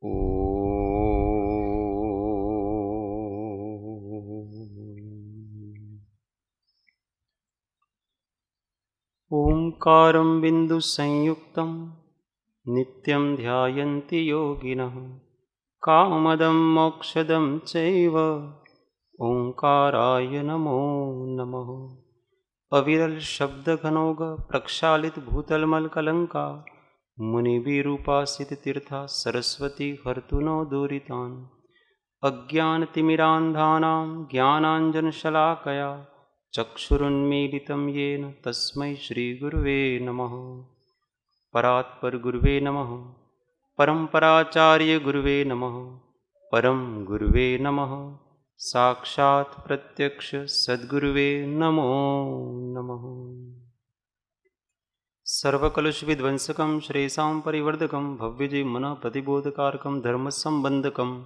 ओंकारं बिन्दुसंयुक्तं नित्यं ध्यायन्ति योगिनः कामदं मोक्षदं चैव ओंकाराय नमो नमः। अविरल शब्दघनोग प्रक्षालित भूतलमलकलंका मुनिभिरूपासित तीर्था सरस्वती हर्तु नो दूरितान्। अज्ञानतिमिरान्धानां ज्ञानाञ्जनशलाकया चक्षुरुन्मीलितं येन तस्मै श्रीगुरुवे नमः। परात्परगुरुवे नमः। परम्पराचार्यगुरुवे नमः। परम गुरुवे नमः। साक्षात् प्रत्यक्ष सद्गुरुवे नमो नमः। सर्वकलुषविध्वंसकं श्रेयसां परिवर्धकं भव्यजय मनः प्रतिबोधकारकं धर्मसंबंधकं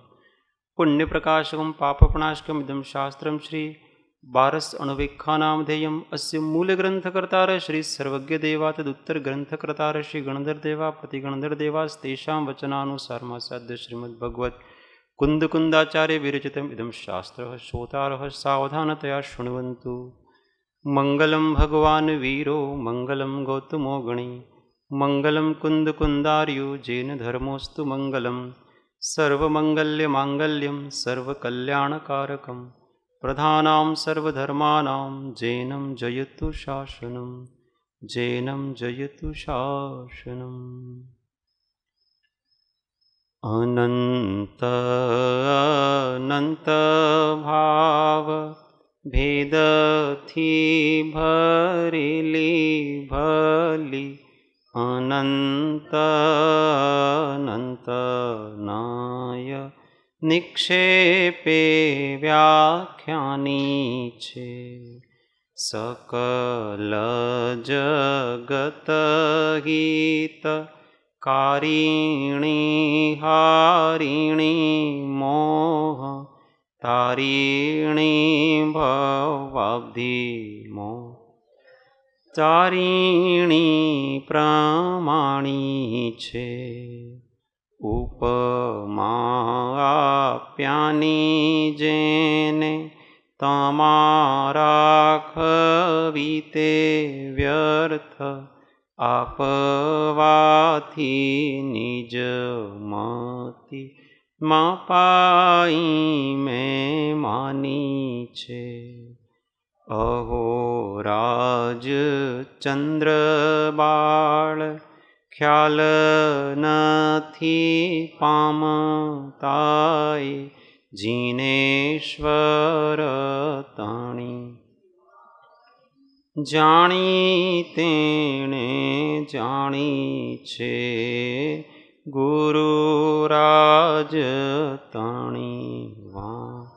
पुण्यप्रकाशकं पापप्रणाशकम् इदं शास्त्रं श्री बारस अणुवीक्षानामधेयम् अस्य मूलग्रन्थकर्तार श्री सर्वज्ञदेवा तदुत्तरग्रन्थकर्तार श्री गणधरदेवा प्रतिगणधरदेवास्तेषां वचनानुसारमासाद्य श्रीमद्भगवत् कुन्दकुन्दाचार्य विरचितम् इदं शास्त्रः श्रोतारः सावधानतया शृण्वन्तु। मङ्गलं भगवान् वीरो मङ्गलं गौतमो गणी मङ्गलं कुन्दकुन्दार्यो जैन धर्मोऽस्तु मङ्गलं। सर्वमङ्गल्यमाङ्गल्यं सर्वकल्याणकारकं प्रधानां सर्वधर्माणां जैनं जयतु शासनं जैनं जयतु शासनम्। अनंत अनंत भाव भेद थी भरेली भली अनंत अनंत नाय निक्षेपे व्याख्यानी छे। सकल जगत हित कारिणी हारिणी मोह तारिणी भवाब्धि मोह तारिणी प्रमाणी छे। उपमा आप्यानी जेने तमारा खवीते व्यर्थ आपवाथी निज मति मापाई में मानी छे। अहो राज चंद्र बाळ ख्याल नथी पामताय जिनेश्वर ताणी जाणी तेणे जाणी छे गुरुराज ताणी वा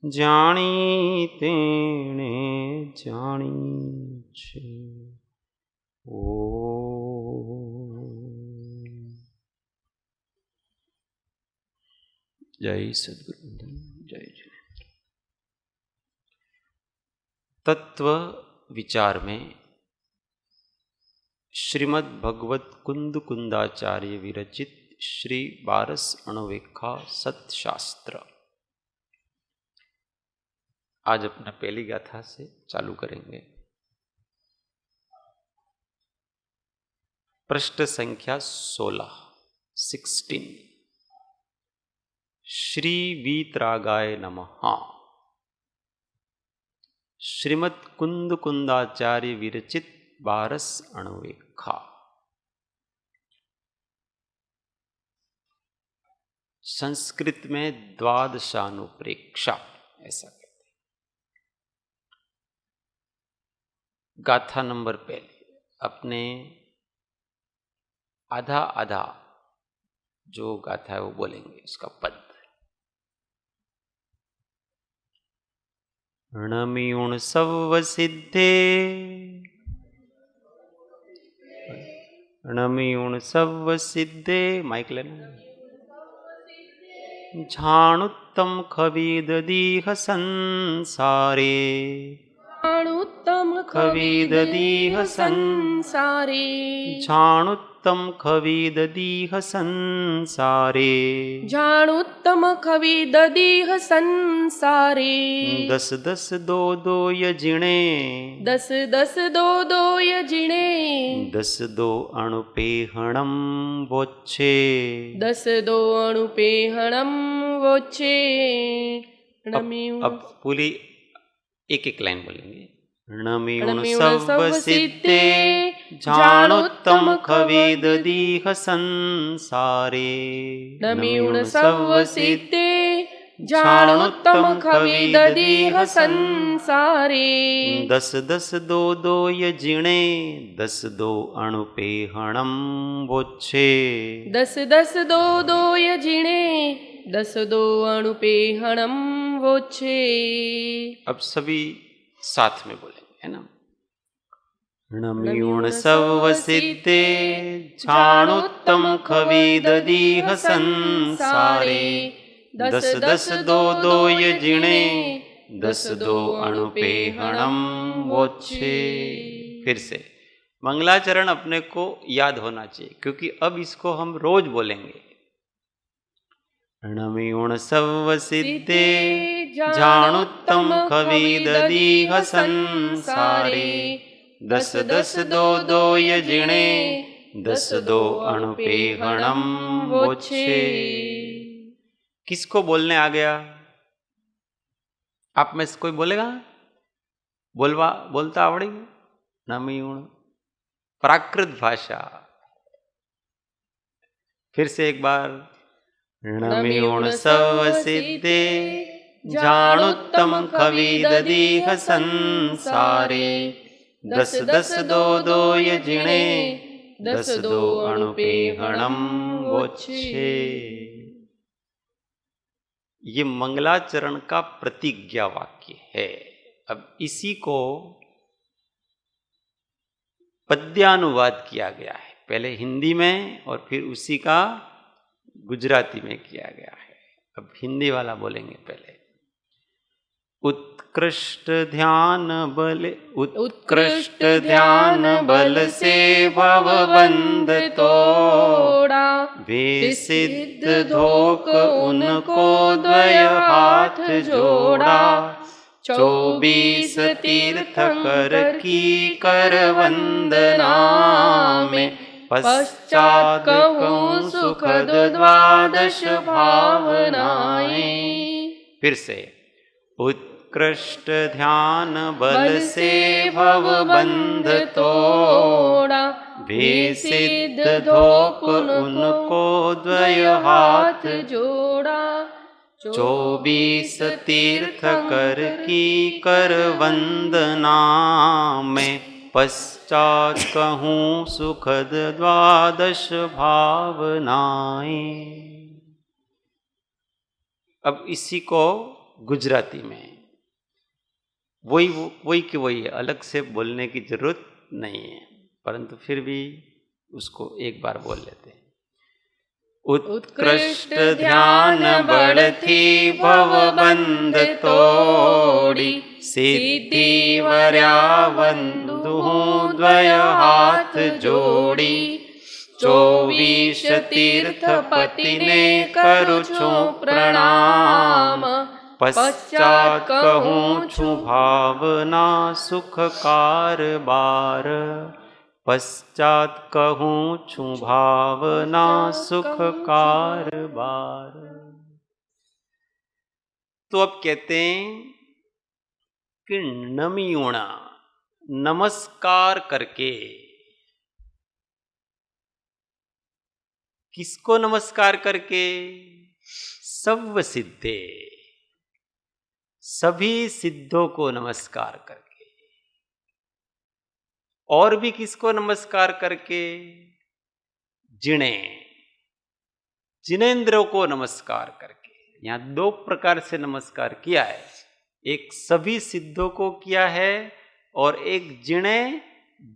जाणी तेणे जाणी छे। ओ जय सद्गुरु जय जय। तत्व विचार में श्रीमद् भगवत कुंदकुंदाचार्य विरचित श्री बारस अणुवीक्षा सतशास्त्र आज अपना पहली गाथा से चालू करेंगे। पृष्ठ संख्या 16 श्री वीतरागाय नमः। श्रीमद् कुंदकुंदाचार्य विरचित बारस अणुवीक्षा। संस्कृत में द्वादशानुप्रेक्षा ऐसा कहते हैं। गाथा नंबर पहले अपने आधा आधा जो गाथा है वो बोलेंगे, उसका पद। णमियुण सव सिद्धे णमियुण सव सिद्धे माइक लेना। झाणुत्तम खवीददीह संसारे झाणुत्तम खवीददीह संसारे झाणुत्तम जाणुत्तम खविददीह संसारे जाणुत्तम खविददीह संसारे दस दस दो दो यजिणे दस दस दो दो यजिणे दस दो अणुपेहणम वोच्छे दस दो अणुपेहणम वोच्छे। अब पूरी एक एक लाइन बोलेंगे। णमियुण सव्वसिद्धे जाणुत्तम खविददीह संसारे णमियुण सव्वसिद्धे जाणुत्तम खविददीह संसारे दस दस दो दो यजिणे दस दो अणुपेहणम वोच्छे दस दस दो दो यजिणे दस दो अणुपेहणम वोच्छे। अब सभी साथ में बोलेंगे, है ना। णमियुण सव्वसिद्धे जाणुत्तम खविददीह संसारे दस दस दो दो यजिणे दस दो अणुपेहणम वोच्छे। फिर से मंगलाचरण अपने को याद होना चाहिए, क्योंकि अब इसको हम रोज बोलेंगे। णमियुण सव्वसिद्धे जाणुत्तम खविददीह संसारे दस दस दो दो यजिणे दस दो अणुपेहणम वोच्छे। किसको बोलने आ गया? आप में से कोई बोलेगा? बोलता आवड़ेगा? णमियुण प्राकृत भाषा। फिर से एक बार। णमियुण सव्वसिद्धे जाणुत्तम खविददीह संसारे दस दस दो दो यजिणे दस दो अणुपेहणम वोच्छे। ये मंगलाचरण का प्रतिज्ञा वाक्य है। अब इसी को पद्यानुवाद किया गया है, पहले हिंदी में और फिर उसी का गुजराती में किया गया है। अब हिंदी वाला बोलेंगे पहले। उत्कृष्ट ध्यान बल से भवबंध तोड़ा वे सिद्ध धोक उनको द्वय हाथ जोड़ा 24 तीर्थ कर की कर वंदना में पश्चात कहूँ सुखद द्वादश भावनाएं। फिर से। उत्कृष्ट ध्यान बल से भवबंध तोड़ा वे सिद्ध धोक उनको द्वय हाथ जोड़ा 24 तीर्थ कर की कर वंदना में पश्चात कहूँ सुखद द्वादश भावनाएं। अब इसी को गुजराती में वही कि वही है, अलग से बोलने की जरूरत नहीं है, परंतु फिर भी उसको एक बार बोल लेते हैं। उत्कृष्ट ध्यान बल थी भवबंध तोड़ी सिद्धि वर्या वंदु द्वय हाथ जोड़ी 24 तीर्थ पति ने करुछु प्रणाम पश्चात कहूँ छु भावना सुख कारबार पश्चात कहूँ छु भावना सुख कारबार। तो अब कहते हैं कि नमियुणा नमस्कार करके। किसको नमस्कार करके? सव्व सिद्धे, सभी सिद्धों को नमस्कार करके। और भी किसको नमस्कार करके? जिनेंद्रों को नमस्कार करके। यहां दो प्रकार से नमस्कार किया है, एक सभी सिद्धों को किया है और एक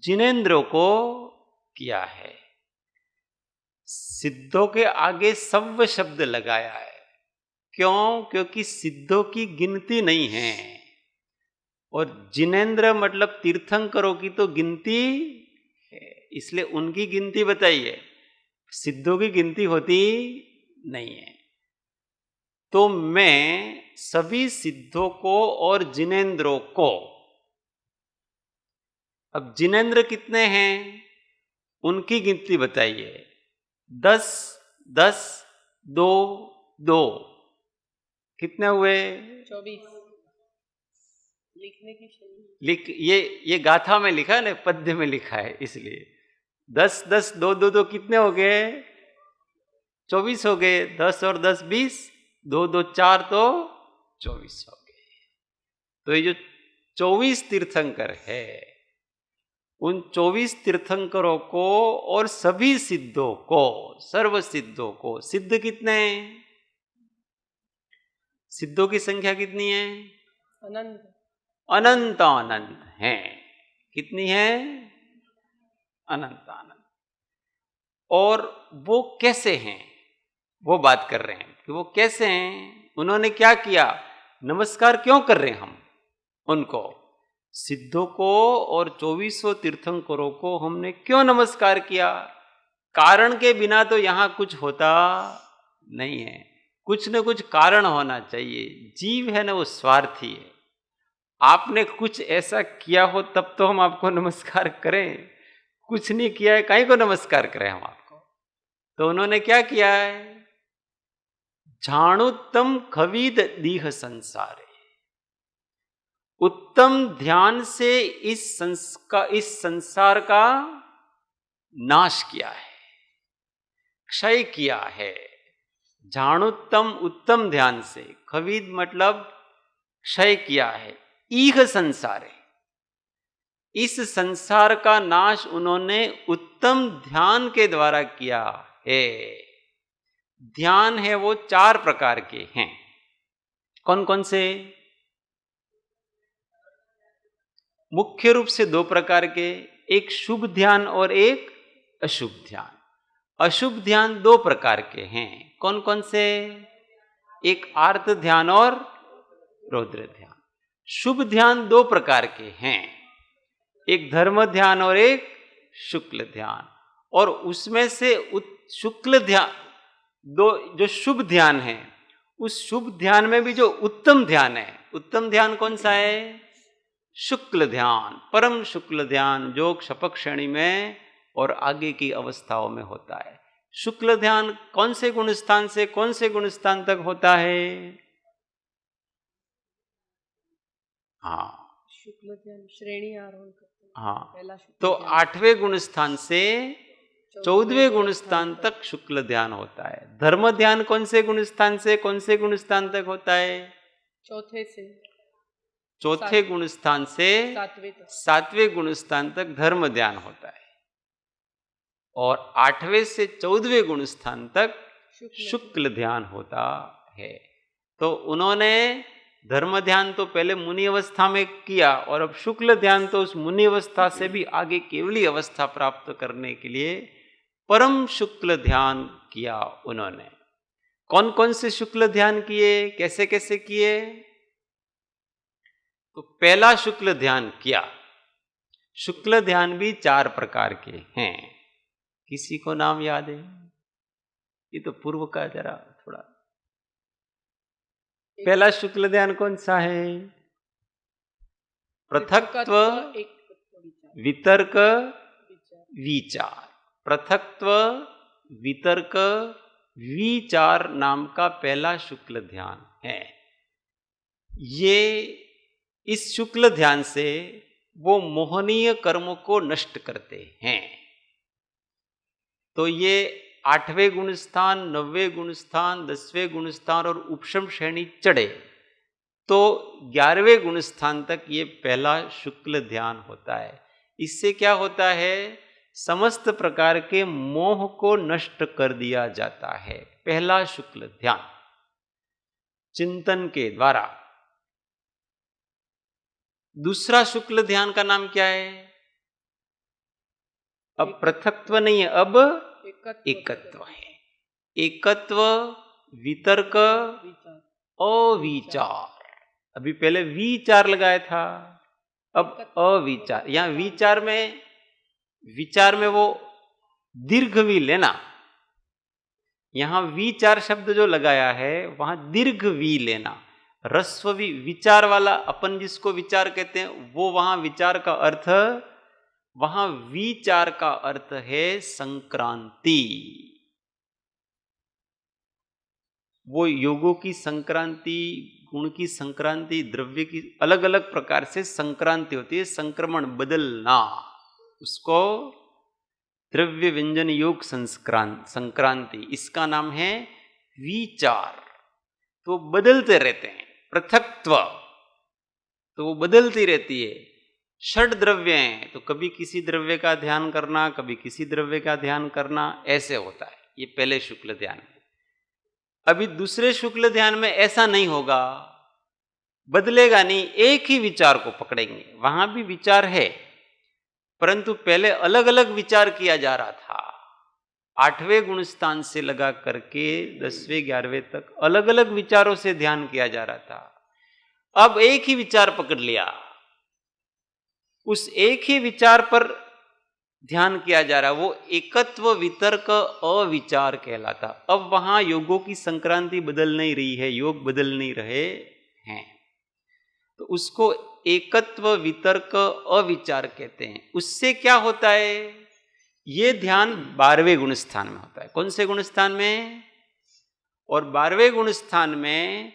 जिनेंद्रों को किया है। सिद्धों के आगे सव्व शब्द लगाया है। क्यों? क्योंकि सिद्धों की गिनती नहीं है, और जिनेंद्र मतलब तीर्थंकरों की तो गिनती है। इसलिए उनकी गिनती बताइए, सिद्धों की गिनती होती नहीं है। तो मैं सभी सिद्धों को और जिनेंद्रों को, अब जिनेंद्र कितने हैं उनकी गिनती बताइए। 10 10 2 2 कितने हुए? 24। लिखने की लिख, ये गाथा में लिखा है ना, पद्य में लिखा है, इसलिए 10 10 2 2 2 कितने हो गए? 24 हो गए। 10 और 10 20, 2 2 4 तो 24 हो गए। तो ये जो 24 तीर्थंकर है, उन 24 तीर्थंकरों को और सभी सिद्धों को, सर्व सिद्धों को, सिद्ध कितने हैं? सिद्धों की संख्या कितनी है? अनंत अनंत अनंत हैं। कितनी है? अनंत अनंत। और वो कैसे हैं, वो बात कर रहे हैं कि वो कैसे हैं, उन्होंने क्या किया, नमस्कार क्यों कर रहे हैं हम उनको, सिद्धों को और 2400 तीर्थंकरों को हमने क्यों नमस्कार किया? कारण के बिना तो यहां कुछ होता नहीं है, कुछ न कुछ कारण होना चाहिए। जीव है ना, वो स्वार्थी है। आपने कुछ ऐसा किया हो तब तो हम आपको नमस्कार करें, कुछ नहीं किया है काहे को नमस्कार करें हम आपको? तो उन्होंने क्या किया है? झाणुत्तम खवीद दीह संसारे, उत्तम ध्यान से इस संसार का नाश किया है, क्षय किया है। झाणुत्तम उत्तम ध्यान से, खवीद मतलब क्षय किया है। ईह संसारे, इस संसार का नाश उन्होंने उत्तम ध्यान के द्वारा किया है। ध्यान है वो 4 प्रकार के हैं। कौन कौन से? मुख्य रूप से 2 प्रकार के, एक शुभ ध्यान और एक अशुभ ध्यान। अशुभ ध्यान 2 प्रकार के हैं। कौन कौन से? एक आर्त ध्यान और रौद्र ध्यान। शुभ ध्यान 2 प्रकार के हैं, एक धर्म ध्यान और एक शुक्ल ध्यान। और उसमें से शुक्ल ध्यान, जो शुभ ध्यान है, उस शुभ ध्यान में भी जो उत्तम ध्यान है, उत्तम ध्यान कौन सा है? शुक्ल ध्यान, परम शुक्ल ध्यान, जो क्षपक श्रेणी में और आगे की अवस्थाओं में होता है। शुक्ल ध्यान कौन से गुण स्थान से कौन से गुण स्थान तक होता है? हाँ, शुक्ल ध्यान श्रेणी आरोहण करते हैं। हाँ, तो 8वें गुण स्थान से 14वें गुण स्थान तक शुक्ल ध्यान होता है। धर्म ध्यान कौन से गुण स्थान से कौन से गुण स्थान तक होता है? चौथे गुण स्थान से 7वें गुण स्थान तक धर्म ध्यान होता है, और 8वें से 14वें गुण स्थान तक शुक्ल ध्यान होता है। तो उन्होंने धर्म ध्यान तो पहले मुनि अवस्था में किया, और अब शुक्ल ध्यान तो उस मुनि अवस्था से भी आगे केवली अवस्था प्राप्त करने के लिए परम शुक्ल ध्यान किया उन्होंने। कौन कौन से शुक्ल ध्यान किए, कैसे कैसे किए? तो पहला शुक्ल ध्यान किया। शुक्ल ध्यान भी 4 प्रकार के हैं। किसी को नाम याद है? ये तो पूर्व का जरा थोड़ा। पहला शुक्ल ध्यान कौन सा है? पृथक्त्व वितर्क विचार। पृथक्त्व वितर्क विचार नाम का पहला शुक्ल ध्यान है। ये इस शुक्ल ध्यान से वो मोहनीय कर्म को नष्ट करते हैं। तो ये 8वें गुण स्थान, 9वें गुण स्थान, 10वें गुण स्थान और उपशम श्रेणी चढ़े तो 11वें गुण स्थान तक ये पहला शुक्ल ध्यान होता है। इससे क्या होता है? समस्त प्रकार के मोह को नष्ट कर दिया जाता है। पहला शुक्ल ध्यान चिंतन के द्वारा। दूसरा शुक्ल ध्यान का नाम क्या है? अब पृथक्त्व नहीं है, अब एकत्व है। एकत्व वितर्क अविचार। अभी पहले विचार लगाया था, अब अविचार। यहां विचार में विचार में वो दीर्घ वी लेना, यहां विचार शब्द जो लगाया है वहां दीर्घ वी लेना, रस्व वी विचार वाला, अपन जिसको विचार कहते हैं वो वहां विचार का अर्थ, वहां विचार का अर्थ है संक्रांति। वो योगों की संक्रांति, गुण की संक्रांति, द्रव्य की अलग अलग प्रकार से संक्रांति होती है, संक्रमण बदलना, उसको द्रव्य व्यंजन योग संक्रांति, इसका नाम है विचार। तो बदलते रहते हैं, पृथक्त्व तो वो बदलती रहती है। षड द्रव्य हैं तो कभी किसी द्रव्य का ध्यान करना, कभी किसी द्रव्य का ध्यान करना, ऐसे होता है। ये पहले शुक्ल ध्यान में। अभी दूसरे शुक्ल ध्यान में ऐसा नहीं होगा, बदलेगा नहीं, एक ही विचार को पकड़ेंगे। वहां भी विचार है परंतु पहले अलग अलग विचार किया जा रहा था। 8वें गुण स्थान से लगा करके 10वें 11वें तक अलग अलग विचारों से ध्यान किया जा रहा था। अब एक ही विचार पकड़ लिया, उस एक ही विचार पर ध्यान किया जा रहा, वो एकत्व वितर्क अविचार कहलाता। अब वहां योगों की संक्रांति बदल नहीं रही है, योग बदल नहीं रहे हैं, तो उसको एकत्व वितर्क अविचार कहते हैं। उससे क्या होता है, ये ध्यान 12वें गुण स्थान में होता है। कौन से गुण स्थान में? और 12वें गुण स्थान में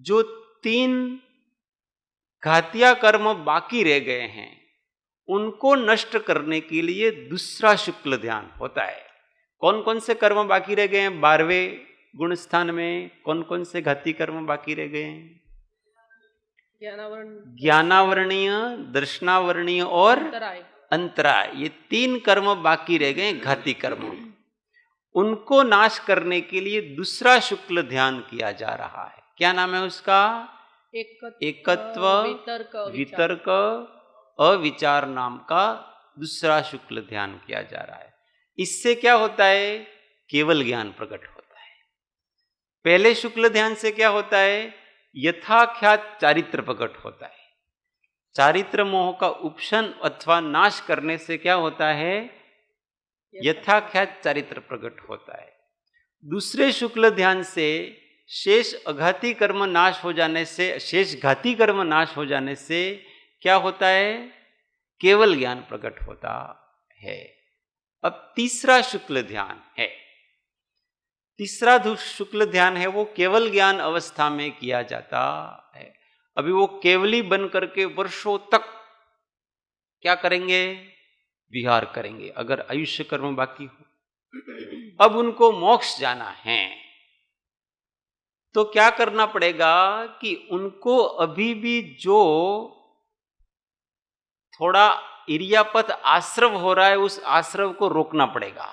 जो 3 घातिया कर्म बाकी रह गए हैं उनको नष्ट करने के लिए दूसरा शुक्ल ध्यान होता है। कौन कौन से कर्म बाकी रह गए हैं 12वें गुण स्थान में? कौन कौन से घाती कर्म बाकी रह गए हैं? ज्ञानावरणीय, दर्शनावरणीय और अंतराय, ये 3 कर्म बाकी रह गए घाती कर्म। उनको नाश करने के लिए दूसरा शुक्ल ध्यान किया जा रहा है। क्या नाम है उसका? एकत्व वितर्क अविचार नाम का दूसरा शुक्ल ध्यान किया जा रहा है। इससे क्या होता है? केवल ज्ञान प्रकट होता है। पहले शुक्ल ध्यान से क्या होता है? यथाख्यात चारित्र प्रकट होता है। चारित्र मोह का उपशन अथवा नाश करने से क्या होता है? यथाख्यात चारित्र प्रकट होता है। दूसरे शुक्ल ध्यान से शेष अघाती कर्म नाश हो जाने से, शेष घाती कर्म नाश हो जाने से क्या होता है? केवल ज्ञान प्रकट होता है। अब तीसरा शुक्ल ध्यान है, तीसरा शुक्ल ध्यान है, वो केवल ज्ञान अवस्था में किया जाता है। अभी वो केवली बन करके वर्षों तक क्या करेंगे? विहार करेंगे, अगर आयुष्य कर्म बाकी हो। अब उनको मोक्ष जाना है तो क्या करना पड़ेगा कि उनको अभी भी जो थोड़ा इरियापत आश्रव हो रहा है उस आश्रव को रोकना पड़ेगा।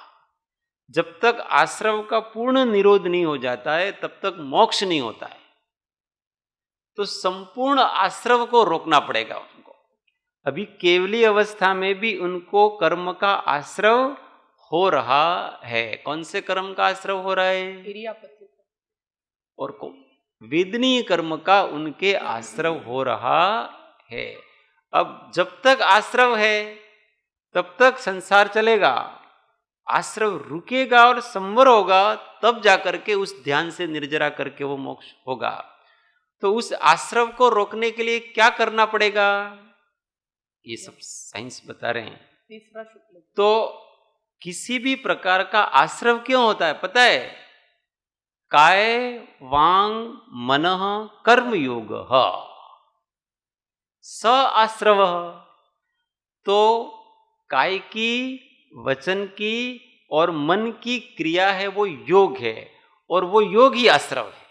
जब तक आश्रव का पूर्ण निरोध नहीं हो जाता है तब तक मोक्ष नहीं होता है। तो संपूर्ण आश्रव को रोकना पड़ेगा उनको। अभी केवली अवस्था में भी उनको कर्म का आश्रव हो रहा है। कौन से कर्म का आश्रव हो रहा है? और वेदनीय कर्म का उनके आश्रव हो रहा है। अब जब तक आश्रव है तब तक संसार चलेगा, आश्रव रुकेगा और संवर होगा, तब जाकर के उस ध्यान से निर्जरा करके वो मोक्ष होगा। तो उस आश्रव को रोकने के लिए क्या करना पड़ेगा? ये सब साइंस बता रहे हैं। तीसरा शुक्ल। तो किसी भी प्रकार का आश्रव क्यों होता है पता है? काय वांग मनः कर्म योग स आश्रव। तो काय की, वचन की और मन की क्रिया है वो योग है, और वो योग ही आश्रव है।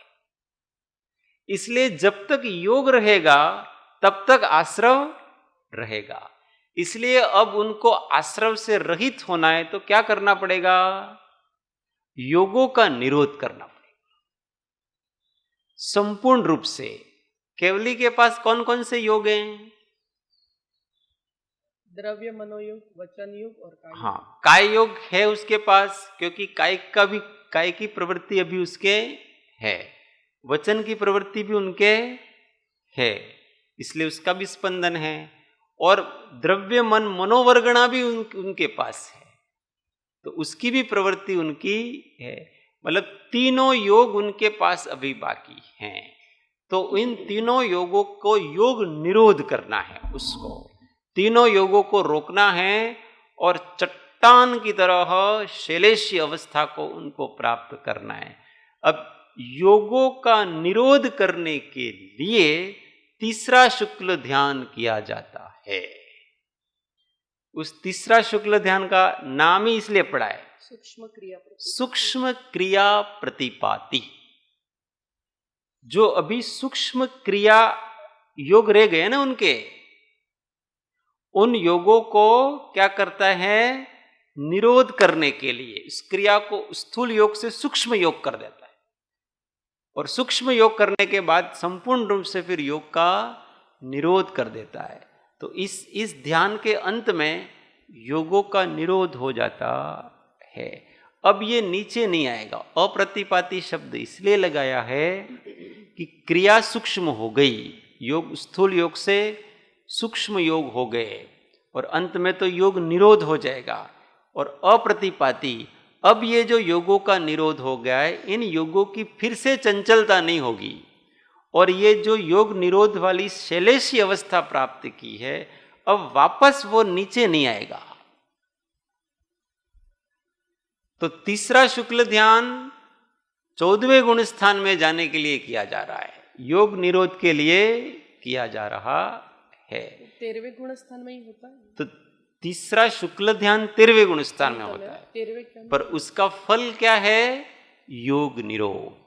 इसलिए जब तक योग रहेगा तब तक आश्रव रहेगा। इसलिए अब उनको आश्रव से रहित होना है तो क्या करना पड़ेगा? योगों का निरोध करना पड़ेगा संपूर्ण रूप से। केवली के पास कौन कौन से योग हैं? द्रव्य, मनोयोग, वचन योग और काय। हाँ, काय योग है उसके पास, क्योंकि काय की प्रवृत्ति अभी उसके है, वचन की प्रवृत्ति भी उनके है, इसलिए उसका भी स्पंदन है। और द्रव्य मन मनोवर्गणा भी उनके पास है, तो उसकी भी प्रवृत्ति उनकी है। मतलब तीनों योग उनके पास अभी बाकी हैं। तो इन तीनों योगों को योग निरोध करना है, उसको तीनों योगों को रोकना है और चट्टान की तरह शैलेशी अवस्था को उनको प्राप्त करना है। अब योगों का निरोध करने के लिए तीसरा शुक्ल ध्यान किया जाता है। उस तीसरा शुक्ल ध्यान का नाम ही इसलिए पड़ा है सूक्ष्म क्रिया प्रतिपाती। जो अभी सूक्ष्म क्रिया योग रह गए ना उनके, उन योगों को क्या करता है, निरोध करने के लिए इस क्रिया को स्थूल योग से सूक्ष्म योग कर देता है, और सूक्ष्म योग करने के बाद संपूर्ण रूप से फिर योग का निरोध कर देता है। तो इस ध्यान के अंत में योगों का निरोध हो जाता है। अब ये नीचे नहीं आएगा। अप्रतिपाती शब्द इसलिए लगाया है कि क्रिया सूक्ष्म हो गई, योग स्थूल योग से सूक्ष्म योग हो गए, और अंत में तो योग निरोध हो जाएगा। और अप्रतिपाती, अब ये जो योगों का निरोध हो गया है, इन योगों की फिर से चंचलता नहीं होगी, और ये जो योग निरोध वाली शैलेशी अवस्था प्राप्त की है, अब वापस वो नीचे नहीं आएगा। तो तीसरा शुक्ल ध्यान 14वें गुण स्थान में जाने के लिए किया जा रहा है, योग निरोध के लिए किया जा रहा है। 13वें गुण स्थान में ही होता है। तो तीसरा शुक्ल ध्यान 13वें गुण स्थान में होता है, पर उसका फल क्या है, योग निरोध।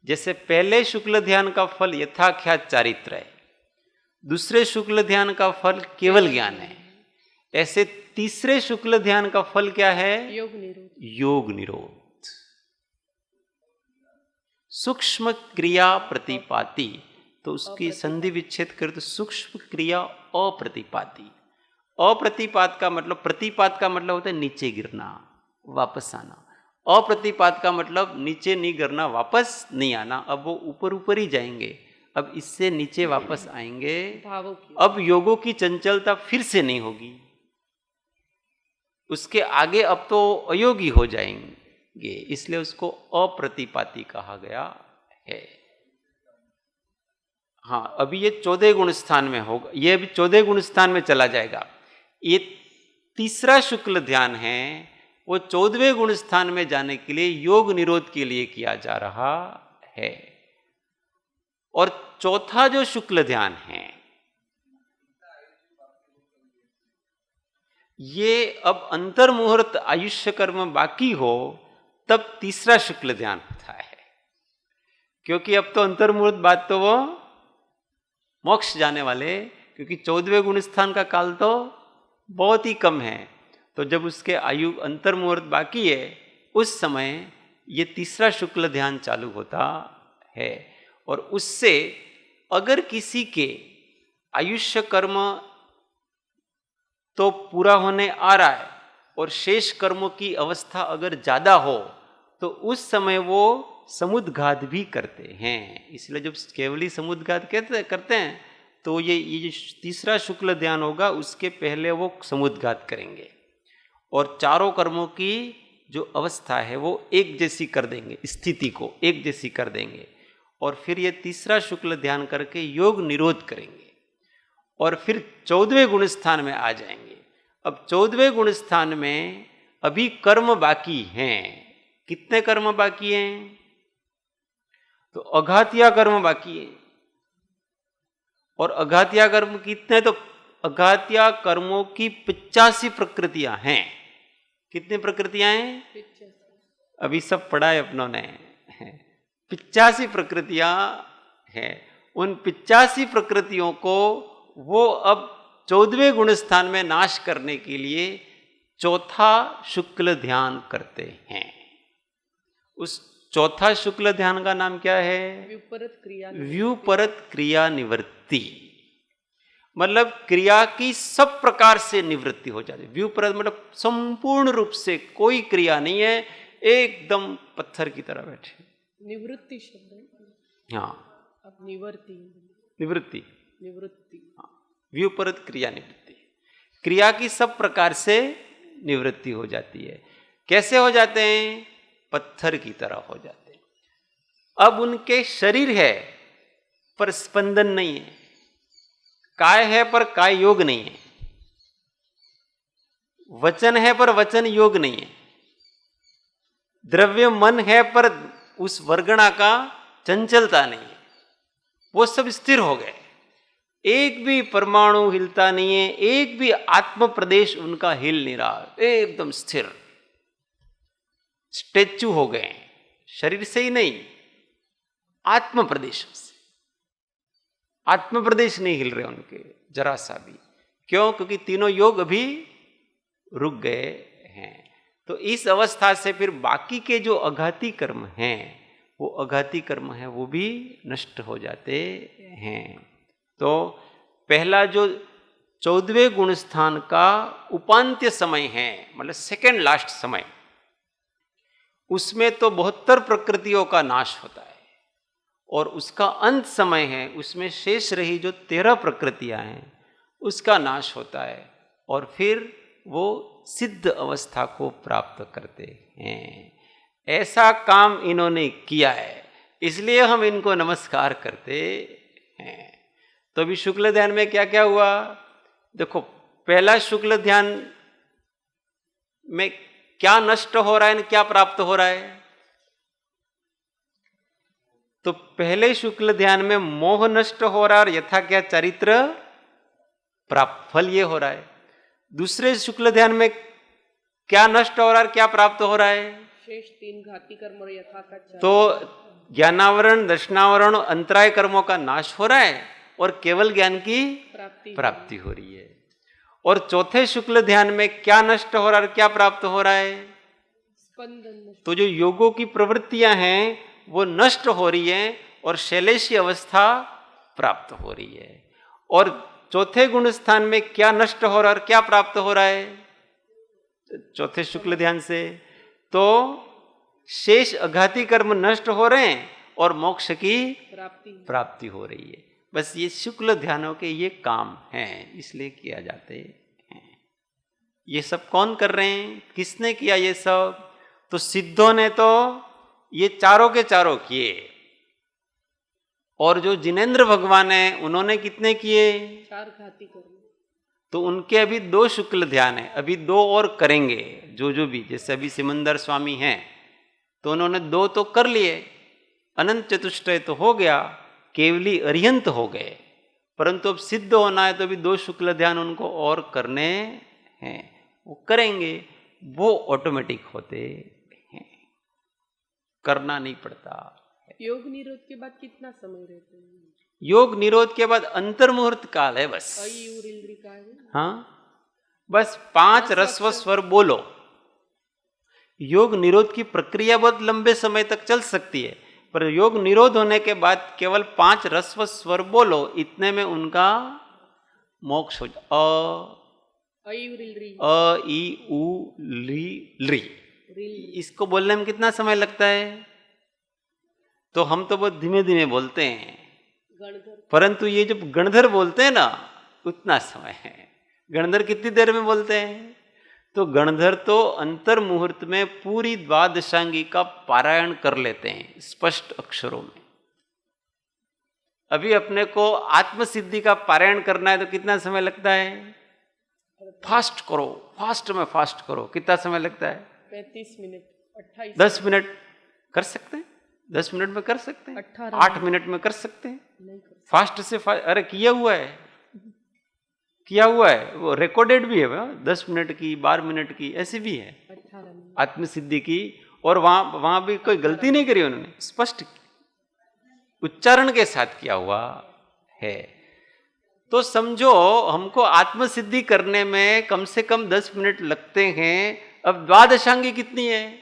जैसे पहले शुक्ल ध्यान का फल यथाख्यात चारित्र है, दूसरे शुक्ल ध्यान का फल केवल ज्ञान है, ऐसे तीसरे शुक्ल ध्यान का फल क्या है, योग निरोध। योग निरोध। सूक्ष्म क्रिया प्रतिपाती, तो उसकी संधि विच्छेद कर तो सूक्ष्म क्रिया अप्रतिपाती। अप्रतिपात का मतलब, प्रतिपात का मतलब होता है नीचे गिरना, वापस आना। अप्रतिपात का मतलब नीचे नहीं गिरना, वापस नहीं आना। अब वो ऊपर ऊपर ही जाएंगे, अब इससे नीचे वापस आएंगे। अब योगों की चंचलता फिर से नहीं होगी, उसके आगे अब तो अयोगी हो जाएंगे, इसलिए उसको अप्रतिपाती कहा गया है। हाँ, अभी ये 14 गुण स्थान में होगा, ये अभी 14 गुण स्थान में चला जाएगा। ये तीसरा शुक्ल ध्यान है, वो 14वें गुण स्थान में जाने के लिए योग निरोध के लिए किया जा रहा है। और चौथा जो शुक्ल ध्यान है, ये अब अंतर्मुहूर्त आयुष्य कर्म बाकी हो तब तीसरा शुक्ल ध्यान होता है, क्योंकि अब तो अंतर्मुहूर्त बाद तो वो मोक्ष जाने वाले, क्योंकि 14वें गुण स्थान का काल तो बहुत ही कम है। तो जब उसके आयु अंतर्मुहूर्त बाकी है, उस समय ये तीसरा शुक्ल ध्यान चालू होता है। और उससे अगर किसी के आयुष्य कर्म तो पूरा होने आ रहा है और शेष कर्मों की अवस्था अगर ज्यादा हो, तो उस समय वो समुद्घात भी करते हैं। इसलिए जब केवली समुद्घात करते हैं, तो ये तीसरा शुक्ल ध्यान होगा, उसके पहले वो समुद्घात करेंगे और चारों कर्मों की जो अवस्था है वो एक जैसी कर देंगे, स्थिति को एक जैसी कर देंगे। और फिर ये तीसरा शुक्ल ध्यान करके योग निरोध करेंगे और फिर 14वें गुण स्थान में आ जाएंगे। अब 14वें गुण स्थान में अभी कर्म बाकी हैं। कितने कर्म बाकी हैं? तो अघातिया कर्म बाकी है। और अघातिया कर्म कितने? तो अघातिया कर्मों की 85 प्रकृतियां हैं। कितनी प्रकृतियां हैं? अभी सब पढ़ा है अपनों ने। 85 प्रकृतियां हैं। उन 85 प्रकृतियों को वो अब 14वें गुण स्थान में नाश करने के लिए चौथा शुक्ल ध्यान करते हैं। उस चौथा शुक्ल ध्यान का नाम क्या है? व्युपरत क्रिया निवृत्ति। मतलब क्रिया की सब प्रकार से निवृत्ति हो जाती है। व्युपरत मतलब संपूर्ण रूप से कोई क्रिया नहीं है, एकदम पत्थर की तरह बैठे। निवृत्ति शब्द है। हाँ, अब निवृत्ति निवृत्ति, निवृत्ति। हाँ, व्युपरत क्रिया निवृत्ति। क्रिया की सब प्रकार से निवृत्ति हो जाती है। कैसे हो जाते हैं? पत्थर की तरह हो जाते हैं। अब उनके शरीर है पर स्पंदन नहीं है, काय है पर काय योग नहीं है, वचन है पर वचन योग नहीं है, द्रव्य मन है पर उस वर्गणा का चंचलता नहीं है, वो सब स्थिर हो गए। एक भी परमाणु हिलता नहीं है, एक भी आत्म प्रदेश उनका हिल नहीं रहा, एकदम स्थिर स्टैच्यू हो गए। शरीर से ही नहीं, आत्म प्रदेश से। आत्म प्रदेश नहीं हिल रहे उनके जरा सा भी। क्यों? क्योंकि तीनों योग अभी रुक गए हैं। तो इस अवस्था से फिर बाकी के जो अघाती कर्म हैं, वो अघाती कर्म है वो भी नष्ट हो जाते हैं। तो पहला जो 14वें गुण स्थान का उपांत्य समय है, मतलब सेकेंड लास्ट समय, उसमें तो 72 प्रकृतियों का नाश होता है, और उसका अंत समय है, उसमें शेष रही जो 13 प्रकृतियां हैं उसका नाश होता है, और फिर वो सिद्ध अवस्था को प्राप्त करते हैं। ऐसा काम इन्होंने किया है, इसलिए हम इनको नमस्कार करते हैं। तो अभी शुक्ल ध्यान में क्या क्या हुआ देखो। पहला शुक्ल ध्यान में क्या नष्ट हो रहा है, क्या प्राप्त हो रहा है? तो पहले शुक्ल ध्यान में मोह नष्ट हो रहा है और यथा क्या चरित्र प्राप्त, फल ये हो रहा है। दूसरे शुक्ल ध्यान में क्या नष्ट हो रहा है, क्या प्राप्त हो रहा है? शेष 3 घाती कर्म और यथा का चरित्र। तो ज्ञानावरण, दर्शनावरण, अंतराय कर्मों का नाश हो रहा है और केवल ज्ञान की प्राप्ति हो रही है। और चौथे शुक्ल ध्यान में क्या नष्ट हो रहा है, क्या प्राप्त हो रहा है? स्पंदन। तो जो योगों की प्रवृत्तियां हैं वो नष्ट हो रही है और शैलेशी अवस्था प्राप्त हो रही है। और चौथे गुण स्थान में क्या नष्ट हो रहा है और क्या प्राप्त हो रहा है चौथे शुक्ल ध्यान से? तो शेष अघाती कर्म नष्ट हो रहे हैं और मोक्ष की प्राप्ति हो रही है। बस ये शुक्ल ध्यानों के ये काम हैं, इसलिए किया जाते हैं। ये सब कौन कर रहे हैं, किसने किया ये सब? तो सिद्धों ने तो ये चारों के चारों किए, और जो जिनेंद्र भगवान है उन्होंने कितने किए? 4 घाती कर्म। तो उनके अभी 2 शुक्ल ध्यान है, अभी 2 और करेंगे जो भी। जैसे अभी सिमंदर स्वामी हैं तो उन्होंने 2 तो कर लिए, अनंत चतुष्टय तो हो गया, केवली अरिहंत हो गए, परंतु अब सिद्ध होना है तो अभी 2 शुक्ल ध्यान उनको और करने हैं, वो करेंगे, वो ऑटोमेटिक होते हैं, करना नहीं पड़ता। योग निरोध के बाद कितना समय रहते हैं? योग निरोध के बाद अंतर्मुहूर्त काल है बस। हाँ, बस 5 ह्रस्व स्वर बोलो। योग निरोध की प्रक्रिया बहुत लंबे समय तक चल सकती है, पर योग निरोध होने के बाद केवल 5 ह्रस्व स्वर बोलो, इतने में उनका मोक्ष हो जाए। अ ई उ ली। इसको बोलने में कितना समय लगता है? तो हम तो बहुत धीमे धीमे बोलते हैं, परंतु ये जब गणधर बोलते हैं ना, उतना समय है। गणधर कितनी देर में बोलते हैं? तो गणधर तो अंतर मुहूर्त में पूरी द्वादशांगी का पारायण कर लेते हैं स्पष्ट अक्षरों में। अभी अपने को आत्मसिद्धि का पारायण करना है तो कितना समय लगता है? फास्ट करो, फास्ट में फास्ट करो। कितना समय लगता है? 35 मिनट, 28 10 मिनट कर सकते हैं, 10 मिनट में कर सकते हैं, 8 मिनट में कर सकते हैं। फास्ट से फास्ट, अरे किया हुआ है, वो रिकॉर्डेड भी है, 10 मिनट की, 12 मिनट की, ऐसी भी है आत्मसिद्धि की। और वहां भी कोई गलती नहीं करी उन्होंने, स्पष्ट उच्चारण के साथ किया हुआ है। तो समझो हमको आत्मसिद्धि करने में कम से कम 10 मिनट लगते हैं। अब द्वादशांगी कितनी है?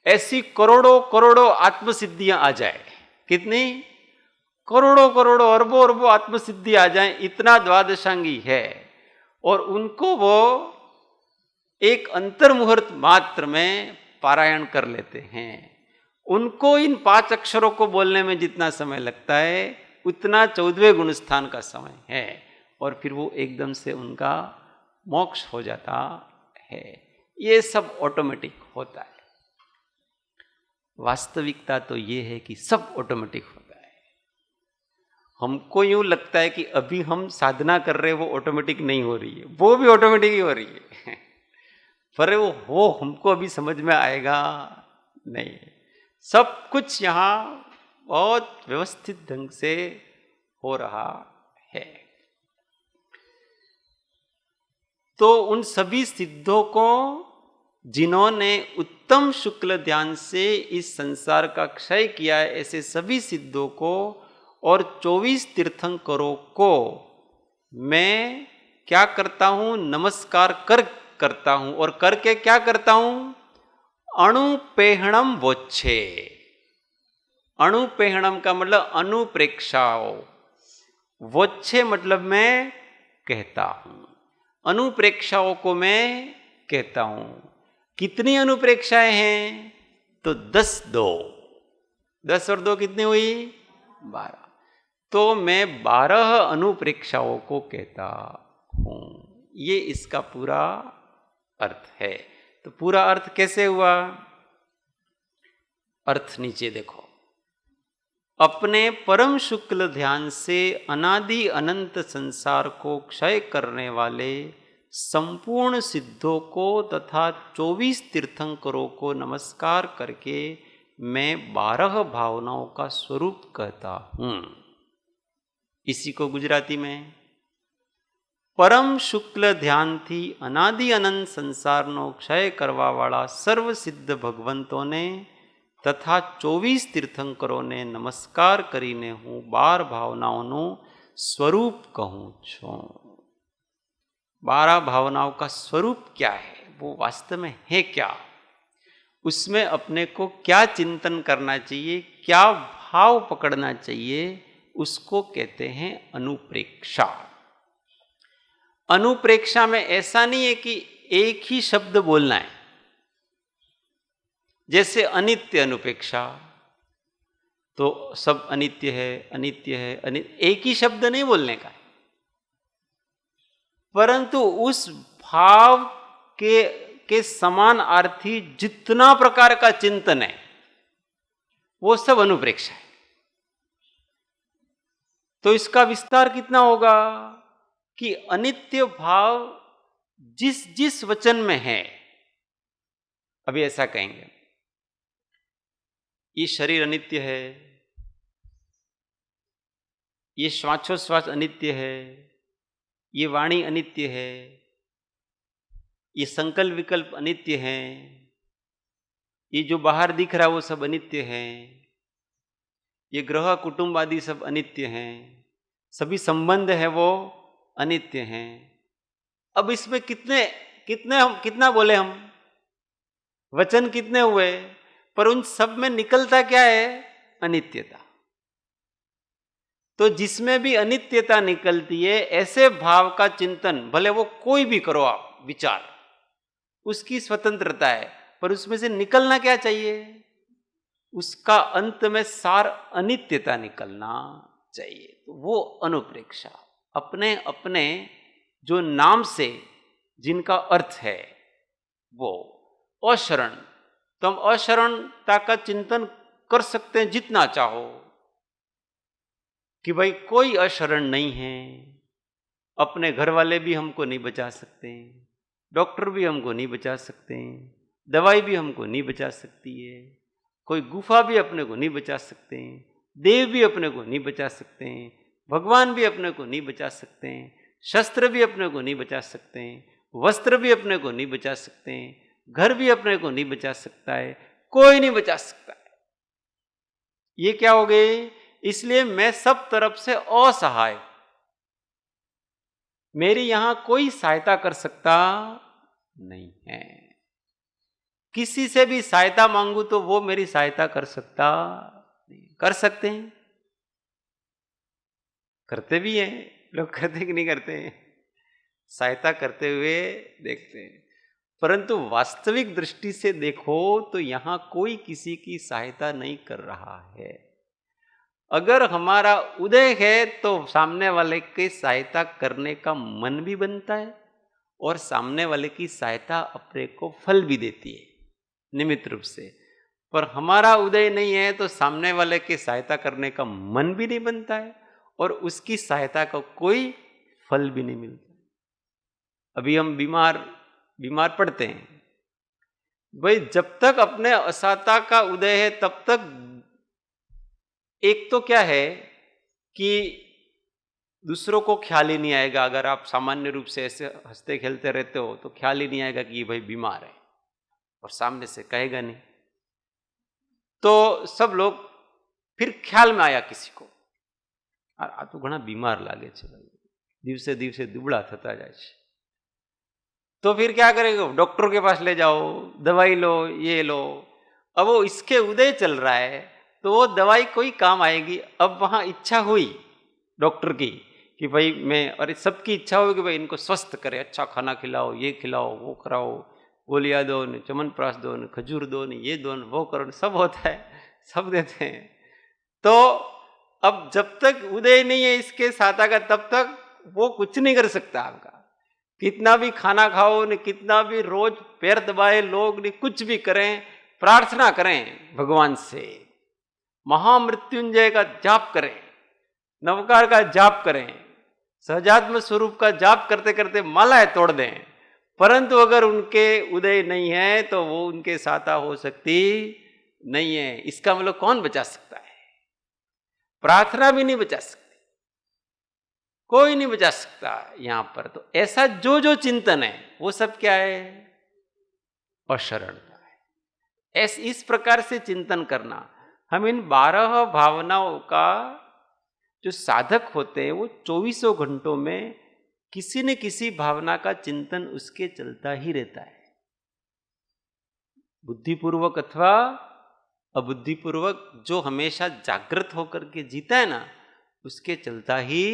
ऐसी करोड़ों करोड़ों आत्मसिद्धियां आ जाए। कितनी? करोड़ों करोड़ों अरबों अरबों आत्मसिद्धि आ जाए, इतना द्वादशांगी है। और उनको वो एक अंतर्मुहूर्त मात्र में पारायण कर लेते हैं। उनको इन 5 अक्षरों को बोलने में जितना समय लगता है उतना 14वें गुण स्थान का समय है। और फिर वो एकदम से उनका मोक्ष हो जाता है। ये सब ऑटोमेटिक होता है। वास्तविकता तो ये है कि सब ऑटोमेटिक होता है। हमको यूं लगता है कि अभी हम साधना कर रहे हैं, वो ऑटोमेटिक नहीं हो रही है, वो भी ऑटोमेटिक ही हो रही है। पर वो हमको अभी समझ में आएगा नहीं। सब कुछ यहाँ बहुत व्यवस्थित ढंग से हो रहा है। तो उन सभी सिद्धों को जिन्होंने उत्तम शुक्ल ध्यान से इस संसार का क्षय किया है, ऐसे सभी सिद्धों को और 24 तीर्थंकरों को मैं क्या करता हूं, नमस्कार करता हूं। और करके क्या करता हूं, अणुपेहणम वोच्छे। अणुपेहणम का मतलब अनुप्रेक्षाओ, वोच्छे मतलब मैं कहता हूं। अनुप्रेक्षाओं को मैं कहता हूं। कितनी अनुप्रेक्षाएं हैं, तो 10 और 2 कितनी हुई, 12। तो मैं 12 अनुप्रेक्षाओं को कहता हूं। ये इसका पूरा अर्थ है। तो पूरा अर्थ कैसे हुआ, अर्थ नीचे देखो। अपने परम शुक्ल ध्यान से अनादि अनंत संसार को क्षय करने वाले संपूर्ण सिद्धों को तथा 24 तीर्थंकरों को नमस्कार करके मैं 12 भावनाओं का स्वरूप कहता हूं। इसी को गुजराती में परम शुक्ल ध्यान थी अनादि अनंत संसारનો क्षय करवा वाला सर्व सिद्ध भगवंतों ने तथा 24 तीर्थंकरों ने नमस्कार કરીને હું 12 ભાવનાઓનું स्वरूप कहूं છું। 12 भावनाओं का स्वरूप क्या है, वो वास्तव में है क्या, उसमें अपने को क्या चिंतन करना चाहिए, क्या भाव पकड़ना चाहिए, उसको कहते हैं अनुप्रेक्षा। अनुप्रेक्षा में ऐसा नहीं है कि एक ही शब्द बोलना है। जैसे अनित्य अनुपेक्षा, तो सब अनित्य है, अनित्य है, एक ही शब्द नहीं बोलने का है, परंतु उस भाव के समानार्थी जितना प्रकार का चिंतन है वो सब अनुप्रेक्षा है। तो इसका विस्तार कितना होगा कि अनित्य भाव जिस जिस वचन में है, अभी ऐसा कहेंगे ये शरीर अनित्य है, ये श्वासोश्वास अनित्य है, ये वाणी अनित्य है, ये संकल्प विकल्प अनित्य हैं, ये जो बाहर दिख रहा है वो सब अनित्य हैं, ये ग्रह कुटुंब आदि सब अनित्य हैं, सभी संबंध है वो अनित्य हैं। अब इसमें कितना बोले हम, वचन कितने हुए, पर उन सब में निकलता क्या है, अनित्यता। तो जिसमें भी अनित्यता निकलती है, ऐसे भाव का चिंतन भले वो कोई भी करो आप विचार, उसकी स्वतंत्रता है, पर उसमें से निकलना क्या चाहिए, उसका अंत में सार अनित्यता निकलना चाहिए। तो वो अनुप्रेक्षा अपने अपने जो नाम से जिनका अर्थ है वो अशरण। तो हम अशरणता का चिंतन कर सकते हैं जितना चाहो कि भाई कोई अशरण नहीं है, अपने घर वाले भी हमको नहीं बचा सकते, डॉक्टर भी हमको नहीं बचा सकते, दवाई भी हमको नहीं बचा सकती है, कोई गुफा भी अपने को नहीं बचा सकते, देव भी अपने को नहीं बचा सकते, भगवान भी अपने को नहीं बचा सकते, शस्त्र भी अपने को नहीं बचा सकते, वस्त्र भी अपने को नहीं बचा सकते, घर भी अपने को नहीं बचा सकता है, कोई नहीं बचा सकता है। ये क्या हो गए, इसलिए मैं सब तरफ से असहाय, मेरी यहां कोई सहायता कर सकता नहीं है। किसी से भी सहायता मांगू तो वो मेरी सहायता कर सकता नहीं। कर सकते हैं, करते भी हैं लोग, करते कि नहीं करते हैं, सहायता करते हुए देखते हैं, परंतु वास्तविक दृष्टि से देखो तो यहां कोई किसी की सहायता नहीं कर रहा है। अगर हमारा उदय है तो सामने वाले की सहायता करने का मन भी बनता है और सामने वाले की सहायता अपने को फल भी देती है निमित्त रूप से। पर हमारा उदय नहीं है तो सामने वाले की सहायता करने का मन भी नहीं बनता है और उसकी सहायता का कोई फल भी नहीं मिलता। अभी हम बीमार पड़ते हैं भाई, जब तक अपने असहता का उदय है तब तक एक तो क्या है कि दूसरों को ख्याल ही नहीं आएगा। अगर आप सामान्य रूप से ऐसे हंसते खेलते रहते हो तो ख्याल ही नहीं आएगा कि ये भाई बीमार है, और सामने से कहेगा नहीं तो सब लोग फिर ख्याल में आया किसी को, आ तो घना बीमार लागे छे भाई, दिवसे दिवसे दुबड़ा थता जाए छे। तो फिर क्या करेगा, डॉक्टर के पास ले जाओ, दवाई लो, ये लो। अब वो इसके उदय चल रहा है तो वो दवाई कोई काम आएगी। अब वहां इच्छा हुई डॉक्टर की कि भाई मैं, और सबकी इच्छा हुई कि भाई इनको स्वस्थ करे, अच्छा खाना खिलाओ, ये खिलाओ, वो कराओ, गोलियां दो न, च्यवनप्राश दो न, खजूर दो न, ये दो न, वो करो न, सब होता है, सब देते हैं। तो अब जब तक उदय नहीं है इसके साता का तब तक वो कुछ नहीं कर सकता आपका। कितना भी खाना खाओ न, कितना भी रोज पैर दबाए लोग न, कुछ भी करें, प्रार्थना करें भगवान से, महामृत्युंजय का जाप करें, नवकार का जाप करें, सहजात्म स्वरूप का जाप करते करते मालाएं तोड़ दें, परंतु अगर उनके उदय नहीं है तो वो उनके साता हो सकती नहीं है। इसका मतलब कौन बचा सकता है? प्रार्थना भी नहीं बचा सकती, कोई नहीं बचा सकता यहां पर। तो ऐसा जो जो चिंतन है वो सब क्या है? अशरणता है। इस प्रकार से चिंतन करना। हम इन 12 भावनाओं का जो साधक होते हैं वो 24 घंटों में किसी न किसी भावना का चिंतन उसके चलता ही रहता है, बुद्धिपूर्वक अथवा अबुद्धिपूर्वक। जो हमेशा जागृत होकर के जीता है ना, उसके चलता ही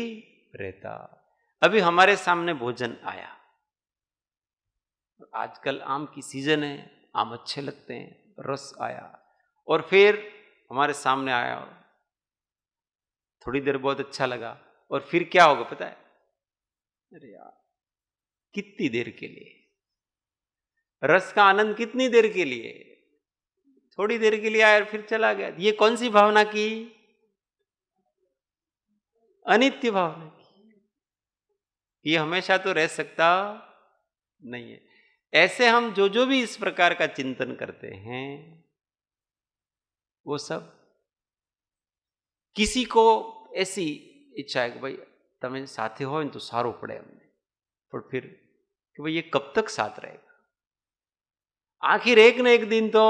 रहता। अभी हमारे सामने भोजन आया, आजकल आम की सीजन है, आम अच्छे लगते हैं, रस आया और फिर हमारे सामने आया, थोड़ी देर बहुत अच्छा लगा और फिर क्या होगा पता है? अरे यार, कितनी देर के लिए? रस का आनंद कितनी देर के लिए? थोड़ी देर के लिए आया और फिर चला गया। ये कौन सी भावना की? अनित्य भावना की। ये हमेशा तो रह सकता नहीं है। ऐसे हम जो जो भी इस प्रकार का चिंतन करते हैं वो सब, किसी को ऐसी इच्छा है कि भाई तमें साथे हो तो सारो पड़े हमने, पर फिर कि भाई ये कब तक साथ रहेगा? आखिर एक न एक दिन तो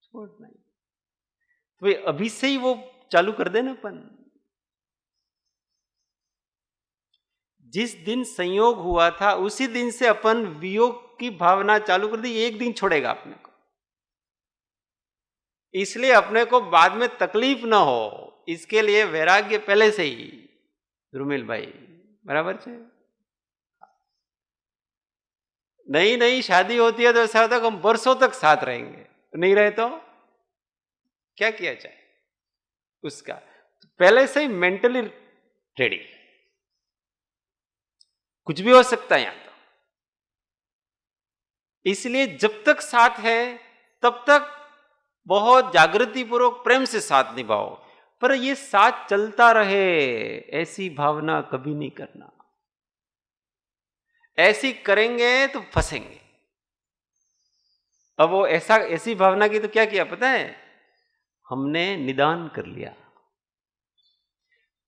छोड़ना ही। तो भाई अभी से ही वो चालू कर देना अपन। जिस दिन संयोग हुआ था उसी दिन से अपन वियोग की भावना चालू कर दी, एक दिन छोड़ेगा अपने को। इसलिए अपने को बाद में तकलीफ ना हो, इसके लिए वैराग्य पहले से ही। रुमिल भाई बराबर है। नई नई शादी होती है तो ऐसा होता है कि हम वर्षों तक साथ रहेंगे, नहीं रहे तो क्या किया जाए? उसका पहले से ही मेंटली रेडी, कुछ भी हो सकता है यहां तो। इसलिए जब तक साथ है तब तक बहुत जागृति पूर्वक प्रेम से साथ निभाओ, पर ये साथ चलता रहे ऐसी भावना कभी नहीं करना। ऐसी करेंगे तो फंसेंगे। अब वो ऐसी भावना की तो क्या किया पता है? हमने निदान कर लिया,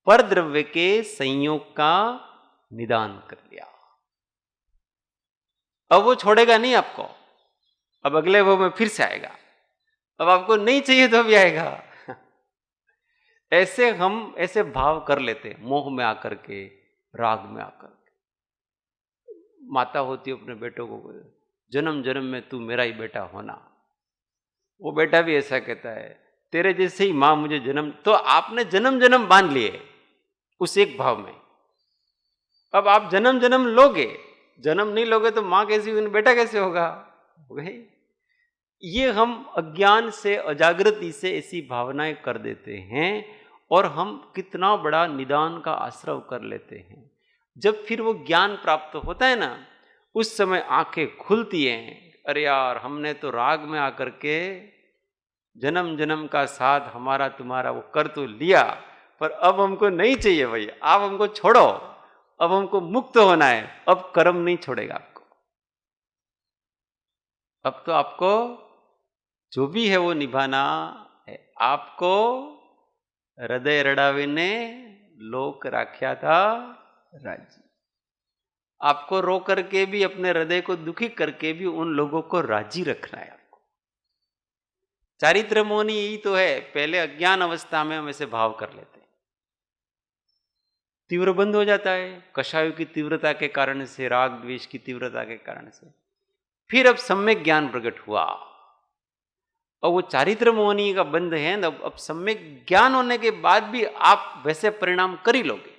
पर द्रव्य के संयोग का निदान कर लिया। अब वो छोड़ेगा नहीं आपको, अब अगले वो में फिर से आएगा। अब आपको नहीं चाहिए तो भी आएगा। ऐसे हम ऐसे भाव कर लेते, मोह में आकर के, राग में आकर के। माता होती है अपने बेटों को, जन्म जन्म में तू मेरा ही बेटा होना। वो बेटा भी ऐसा कहता है, तेरे जैसे ही मां मुझे जन्म। तो आपने जन्म जन्म बांध लिए उस एक भाव में। अब आप जन्म जन्म लोगे, जन्म नहीं लोगे तो मां कैसी हुई, बेटा कैसे होगा? भाई ये हम अज्ञान से, अजागृति से ऐसी भावनाएं कर देते हैं और हम कितना बड़ा निदान का आश्रय कर लेते हैं। जब फिर वो ज्ञान प्राप्त होता है ना, उस समय आंखें खुलती हैं, अरे यार हमने तो राग में आकर के जन्म जन्म का साथ हमारा तुम्हारा वो कर तो लिया, पर अब हमको नहीं चाहिए भैया, आप हमको छोड़ो, अब हमको मुक्त होना है, अब कर्म नहीं छोड़ेगा आपको, अब तो आपको जो भी है वो निभाना है। आपको हृदय रड़ावीने लोक राख्या था राजी, आपको रो करके भी, अपने हृदय को दुखी करके भी उन लोगों को राजी रखना है आपको। चारित्र मोहनी यही तो है, पहले अज्ञान अवस्था में हम ऐसे भाव कर लेते हैं, तीव्र बंद हो जाता है कषायों की तीव्रता के कारण से, राग द्वेष की तीव्रता के कारण से, फिर अब सम्यक ज्ञान प्रकट हुआ और वो चारित्र मोहनी का बंध है ना, अब सम्यक ज्ञान होने के बाद भी आप वैसे परिणाम कर ही लोगे,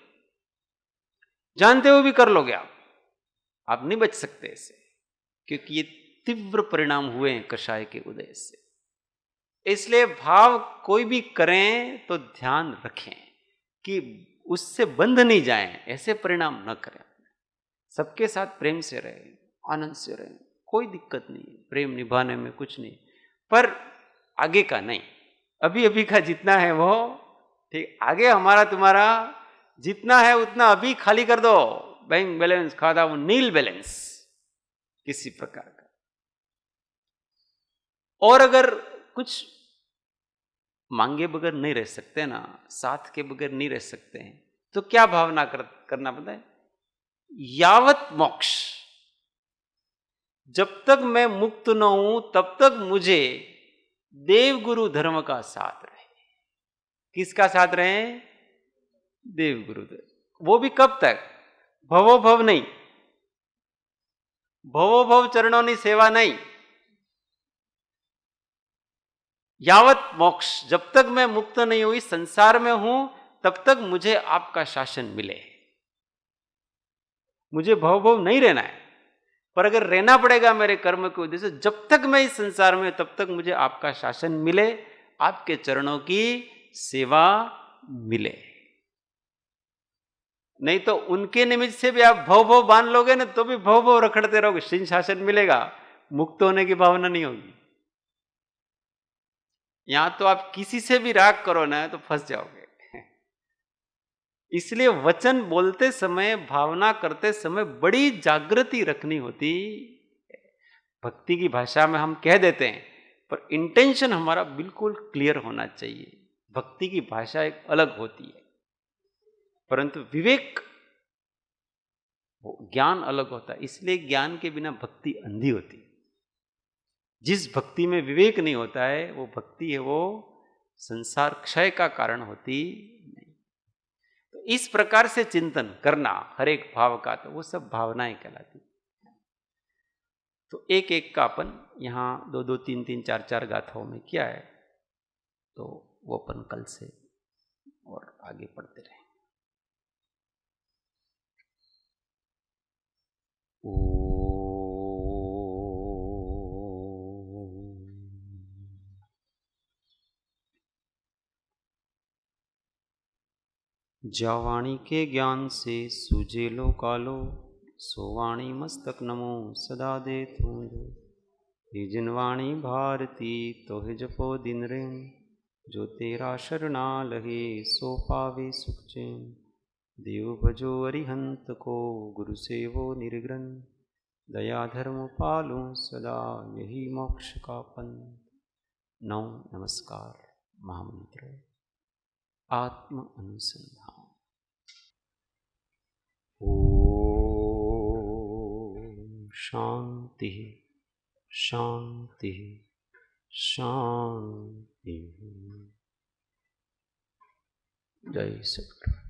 जानते हुए भी कर लोगे आप नहीं बच सकते इससे, क्योंकि ये तीव्र परिणाम हुए हैं कषाय के उदय से। इसलिए भाव कोई भी करें तो ध्यान रखें कि उससे बंध नहीं जाएं, ऐसे परिणाम न करें। सबके साथ प्रेम से रहें, आनंद से रहें, कोई दिक्कत नहीं है, प्रेम निभाने में कुछ नहीं, पर आगे का नहीं, अभी अभी का जितना है वो ठीक, आगे हमारा तुम्हारा जितना है उतना अभी खाली कर दो, बैंक बैलेंस खाता वो नील बैलेंस किसी प्रकार का। और अगर कुछ मांगे बगैर नहीं रह सकते ना, साथ के बगैर नहीं रह सकते हैं, तो क्या भावना करना पड़ता है, यावत मोक्ष, जब तक मैं मुक्त न हूं तब तक मुझे देव गुरु धर्म का साथ रहे। किसका साथ रहे? देव गुरु धर्म। वो भी कब तक? भवो भव नहीं, भवो भव चरणों सेवा नहीं, यावत मोक्ष, जब तक मैं मुक्त नहीं हुई संसार में हूं तब तक मुझे आपका शासन मिले। मुझे भव भव नहीं रहना है, पर अगर रहना पड़ेगा मेरे कर्म के उद्देश्य से, जब तक मैं इस संसार में तब तक मुझे आपका शासन मिले, आपके चरणों की सेवा मिले। नहीं तो उनके निमित्त से भी आप भव भव बांध लोगे ना, तो भी भव भव रखड़ते रहोगे, सिंह शासन मिलेगा, मुक्त होने की भावना नहीं होगी। यहां तो आप किसी से भी राग करो ना तो फंस जाओगे। इसलिए वचन बोलते समय, भावना करते समय बड़ी जागृति रखनी होती। भक्ति की भाषा में हम कह देते हैं, पर इंटेंशन हमारा बिल्कुल क्लियर होना चाहिए। भक्ति की भाषा एक अलग होती है, परंतु विवेक, ज्ञान अलग होता है। इसलिए ज्ञान के बिना भक्ति अंधी होती है। जिस भक्ति में विवेक नहीं होता है वो भक्ति है, वो संसार क्षय का कारण होती नहीं। तो इस प्रकार से चिंतन करना हर एक भाव का, तो वो सब भावनाएं कहलाती। तो एक एक का अपन यहां 2-2, 3-3, 4-4 गाथाओं में किया है, तो वो अपन कल से और आगे पढ़ते रहे। जावाणी के ज्ञान से सूझे लो कालो, सोवाणी मस्तक नमो सदा दे थूंजो। हे जिनवाणी भारती तोहे जपो दिन रेन, जो तेरा शरणा लगे सो पावे सुख चैन। देव भजो अरिहंत को गुरु सेवो निर्ग्रन, दया धर्म पालो सदा यही मोक्ष का पंथ। नौ नमस्कार। महामंत्र आत्म अनुसंधान। ओम शांति शांति शांति। जय सद्गुरु।